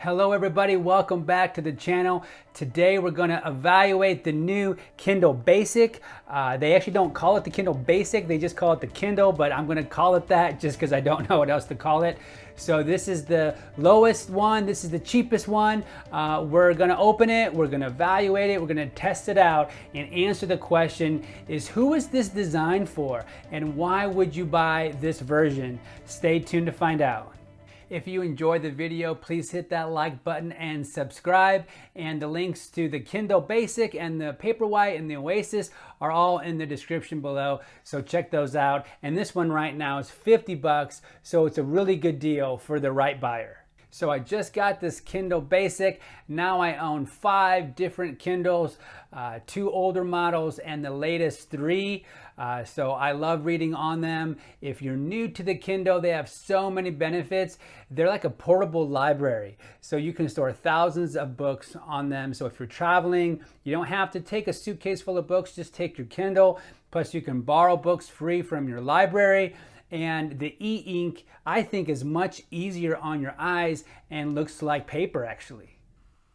Hello everybody, welcome back to the channel. Today we're going to evaluate the new Kindle Basic. They actually don't call it the Kindle Basic, they just call it the Kindle, but I'm going to call it that just because I don't know what else to call it. So this is the lowest one, this is the cheapest one. We're going to open it, we're going to evaluate it, we're going to test it out and answer the question is who is this designed for and why would you buy this version? Stay tuned to find out. If you enjoyed the video, please hit that like button and subscribe. And the links to the Kindle Basic and the Paperwhite and the Oasis are all in the description below. So check those out. And this one right now is 50 bucks. So it's a really good deal for the right buyer. So I just got this Kindle Basic. Now I own 5 different Kindles, 2 older models and the latest 3. So I love reading on them. If you're new to the Kindle, they have so many benefits. They're like a portable library. So you can store thousands of books on them. So if you're traveling, you don't have to take a suitcase full of books, just take your Kindle. Plus you can borrow books free from your library. And the e-ink, I think, is much easier on your eyes and looks like paper actually.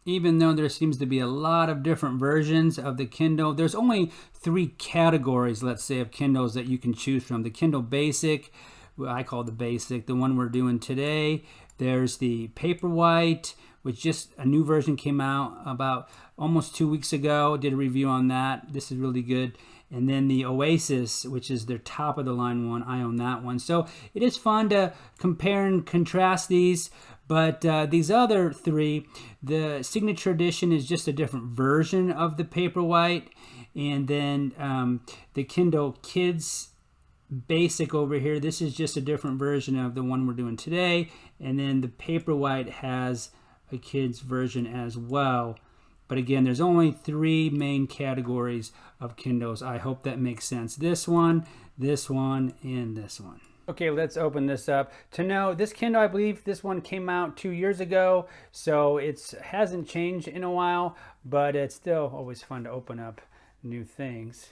Even though there seems to be a lot of different versions of the Kindle, there's only 3 categories, let's say, of Kindles that you can choose from. The Kindle Basic, well, I call the Basic, the one we're doing today. There's the Paperwhite, which just a new version came out about almost 2 weeks ago. Did a review on that. This is really good. And then the Oasis, which is their top of the line one. I own that one. So it is fun to compare and contrast these. But these other 3, the Signature Edition is just a different version of the Paperwhite. And then the Kindle Kids Basic over here, this is just a different version of the one we're doing today. And then the Paperwhite has a kids version as well. But again, there's only 3 main categories of Kindles. I hope that makes sense. This one, and this one. Okay, let's open this up. To know, this Kindle, I believe this one came out 2 years ago, so it hasn't changed in a while, but it's still always fun to open up new things.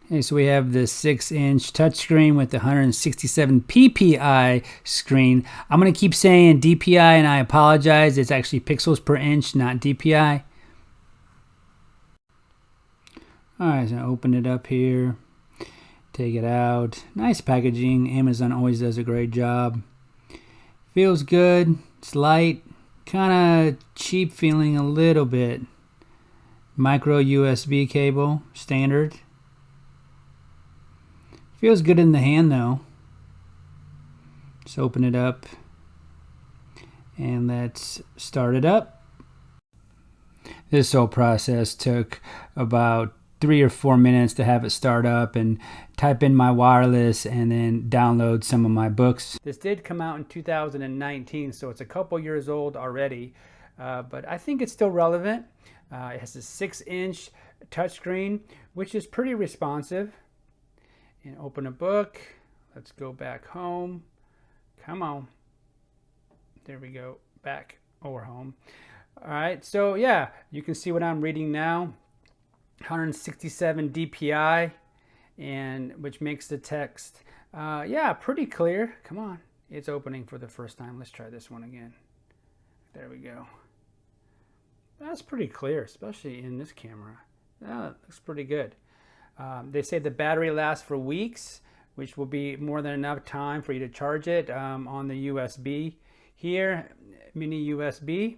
Okay, so we have the 6-inch touchscreen with the 167 ppi screen. I'm going to keep saying DPI, and I apologize. It's actually pixels per inch, not DPI. All right, so open it up here. Take it out. Nice packaging. Amazon always does a great job. Feels good. It's light. Kind of cheap feeling a little bit. Micro USB cable, standard. Feels good in the hand though. Let's open it up and let's start it up. This whole process took about 3 or 4 minutes to have it start up and type in my wireless and then download some of my books. This did come out in 2019, so it's a couple years old already, but I think it's still relevant. It has a 6-inch touchscreen, which is pretty responsive. And open a book. Let's go back home. Come on. There we go. Back or home. All right. So yeah, you can see what I'm reading now. 167 DPI, and which makes the text, yeah, pretty clear. Come on. It's opening for the first time. Let's try this one again. There we go. That's pretty clear, especially in this camera. That looks pretty good. They say the battery lasts for weeks, which will be more than enough time for you to charge it on the USB here, mini USB.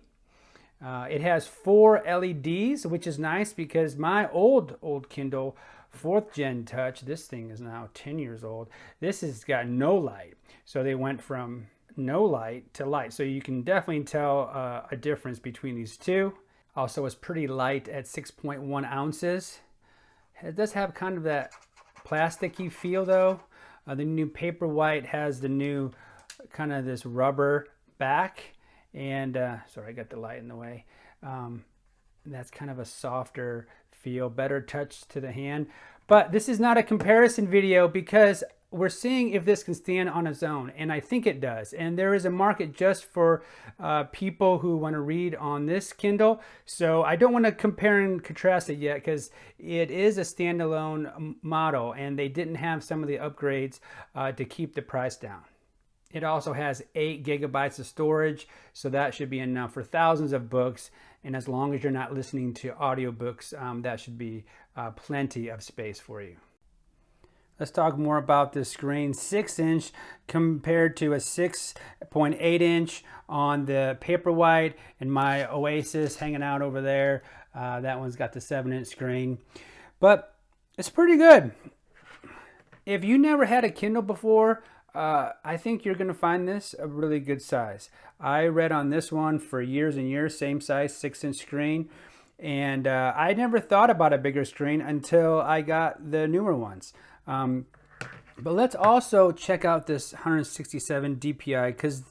It has 4 LEDs, which is nice because my old Kindle 4th Gen Touch, this thing is now 10 years old. This has got no light. So they went from no light to light. So you can definitely tell a difference between these two. Also, it's pretty light at 6.1 ounces. It does have kind of that plasticky feel though. The new Paperwhite has the new kind of this rubber back, and sorry, I got the light in the way. That's kind of a softer feel, better touch to the hand. But this is not a comparison video because we're seeing if this can stand on its own, and I think it does. And there is a market just for people who want to read on this Kindle. So I don't want to compare and contrast it yet because it is a standalone model, and they didn't have some of the upgrades to keep the price down. It also has 8 gigabytes of storage, so that should be enough for thousands of books. And as long as you're not listening to audiobooks, that should be plenty of space for you. Let's talk more about this screen. 6-inch compared to a 6.8-inch on the Paperwhite, and my Oasis hanging out over there. That one's got the 7-inch screen, but it's pretty good. If you never had a Kindle before, I think you're going to find this a really good size. I read on this one for years and years, same size, 6-inch screen. And I never thought about a bigger screen until I got the newer ones. But let's also check out this 167 DPI, because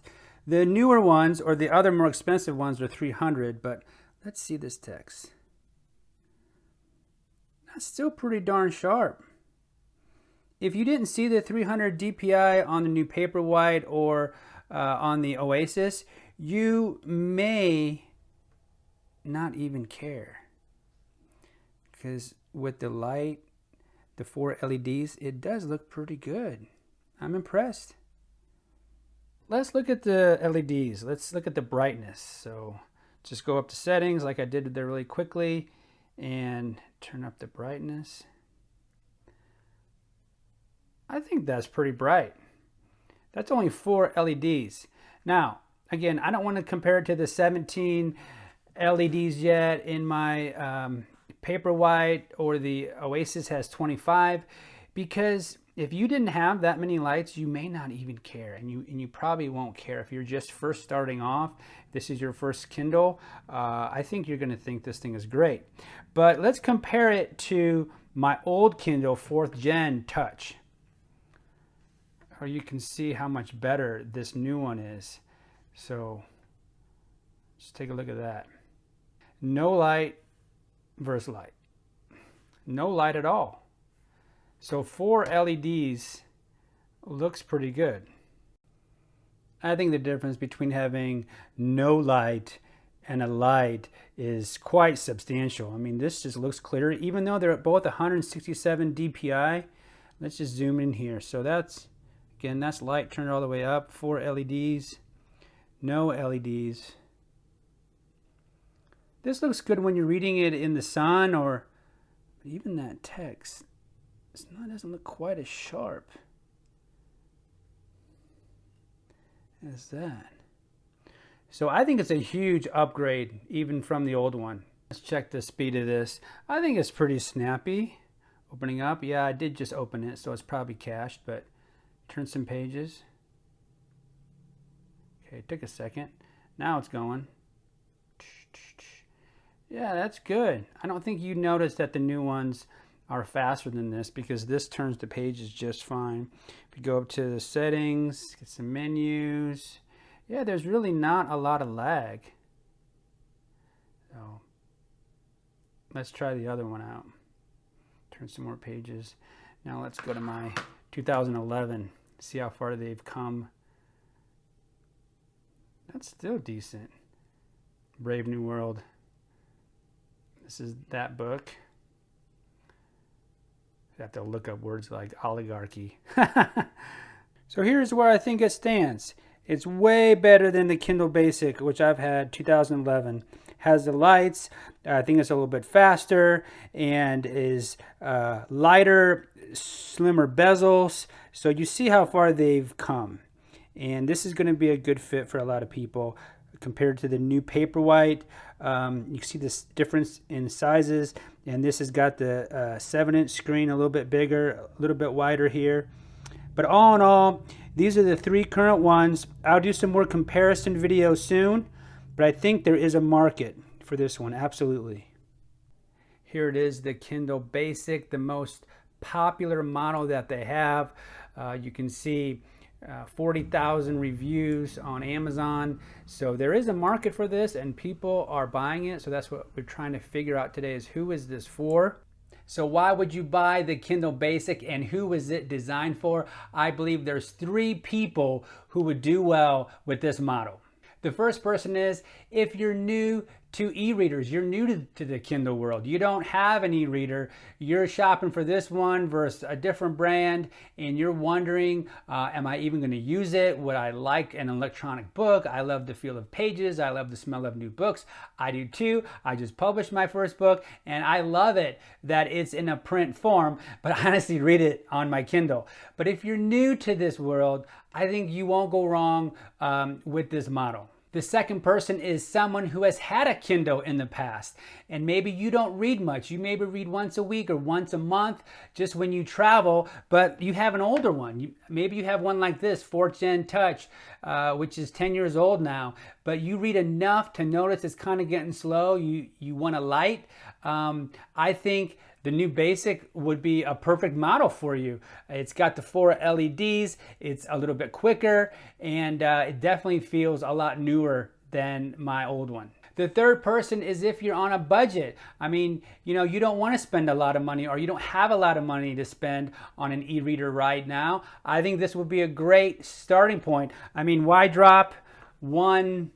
the newer ones, or the other more expensive ones, are 300. But let's see this text. That's still pretty darn sharp. If you didn't see the 300 DPI on the new Paperwhite or on the Oasis, you may not even care. Because with the light, the 4 LEDs, it does look pretty good. I'm impressed. Let's look at the LEDs. Let's look at the brightness. So just go up to settings like I did there really quickly and turn up the brightness. I think that's pretty bright. That's only 4 LEDs. Now, again, I don't want to compare it to the 17 LEDs yet in my Paperwhite, or the Oasis has 25, because if you didn't have that many lights, you may not even care, and you probably won't care if you're just first starting off. This is your first Kindle. I think you're going to think this thing is great. But let's compare it to my old Kindle 4th Gen Touch. Or you can see how much better this new one is. So just take a look at that. No light versus light. No light at all. So 4 LEDs looks pretty good. I think the difference between having no light and a light is quite substantial. I mean, this just looks clearer, even though they're both 167 DPI. Let's just zoom in here. So that's, again, that's light turned all the way up. 4 LEDs, no LEDs. This looks good when you're reading it in the sun, or even that text. It doesn't look quite as sharp as that. So I think it's a huge upgrade even from the old one. Let's check the speed of this. I think it's pretty snappy. Opening up, yeah, I did just open it, so it's probably cached, but turn some pages. Okay, it took a second. Now it's going. Yeah, that's good. I don't think you noticed that the new ones are faster than this, because this turns the pages just fine. If you go up to the settings, get some menus, yeah, there's really not a lot of lag. So let's try the other one out. Turn some more pages. Now let's go to my 2011, see how far they've come. That's still decent. Brave New World. This is that book. I have to look up words like oligarchy. So here's where I think it stands. It's way better than the Kindle Basic, which I've had, 2011. Has the lights. I think it's a little bit faster and is lighter, slimmer bezels. So you see how far they've come. And this is going to be a good fit for a lot of people compared to the new Paperwhite. You see this difference in sizes, and this has got the 7-inch screen, a little bit bigger, a little bit wider here. But all in all, these are the 3 current ones. I'll do some more comparison videos soon, but I think there is a market for this one, absolutely. Here it is, the Kindle Basic, the most popular model that they have. You can see 40,000 reviews on Amazon. So there is a market for this and people are buying it. So that's what we're trying to figure out today, is who is this for? So why would you buy the Kindle Basic and who is it designed for? I believe there's 3 people who would do well with this model. The first person is if you're new to e-readers. You're new to the Kindle world. You don't have an e-reader. You're shopping for this one versus a different brand, and you're wondering, am I even going to use it? Would I like an electronic book? I love the feel of pages. I love the smell of new books. I do too. I just published my first book, and I love it that it's in a print form, but I honestly read it on my Kindle. But if you're new to this world, I think you won't go wrong with this model. The second person is someone who has had a Kindle in the past, and maybe you don't read much. You maybe read once a week or once a month just when you travel, but you have an older one. Maybe you have one like this, 4th Gen Touch, which is 10 years old now, but you read enough to notice it's kind of getting slow. You want a light. I think the new Basic would be a perfect model for you. It's got the 4 LEDs, it's a little bit quicker, and it definitely feels a lot newer than my old one. The third person is if you're on a budget. I mean, you don't want to spend a lot of money, or you don't have a lot of money to spend on an e-reader right now. I think this would be a great starting point. I mean, why drop $140,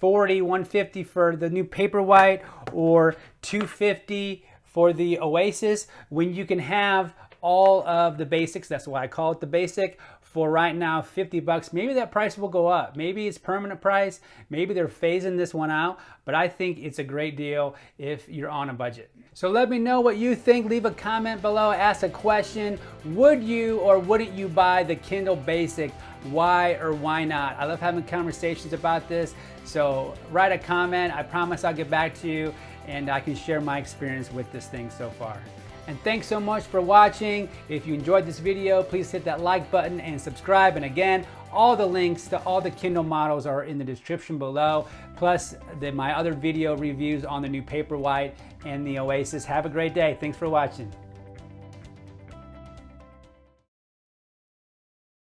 $150 for the new Paperwhite or $250 for the Oasis when you can have all of the basics? That's why I call it the Basic. For right now, $50. Maybe that price will go up. Maybe it's permanent price. Maybe they're phasing this one out, but I think it's a great deal if you're on a budget. So let me know what you think. Leave a comment below, ask a question. Would you or wouldn't you buy the Kindle Basic? Why or why not? I love having conversations about this. So write a comment. I promise I'll get back to you, and I can share my experience with this thing so far. And thanks so much for watching. If you enjoyed this video, please hit that like button and subscribe. And again, all the links to all the Kindle models are in the description below, plus my other video reviews on the new Paperwhite and the Oasis. Have a great day. Thanks for watching.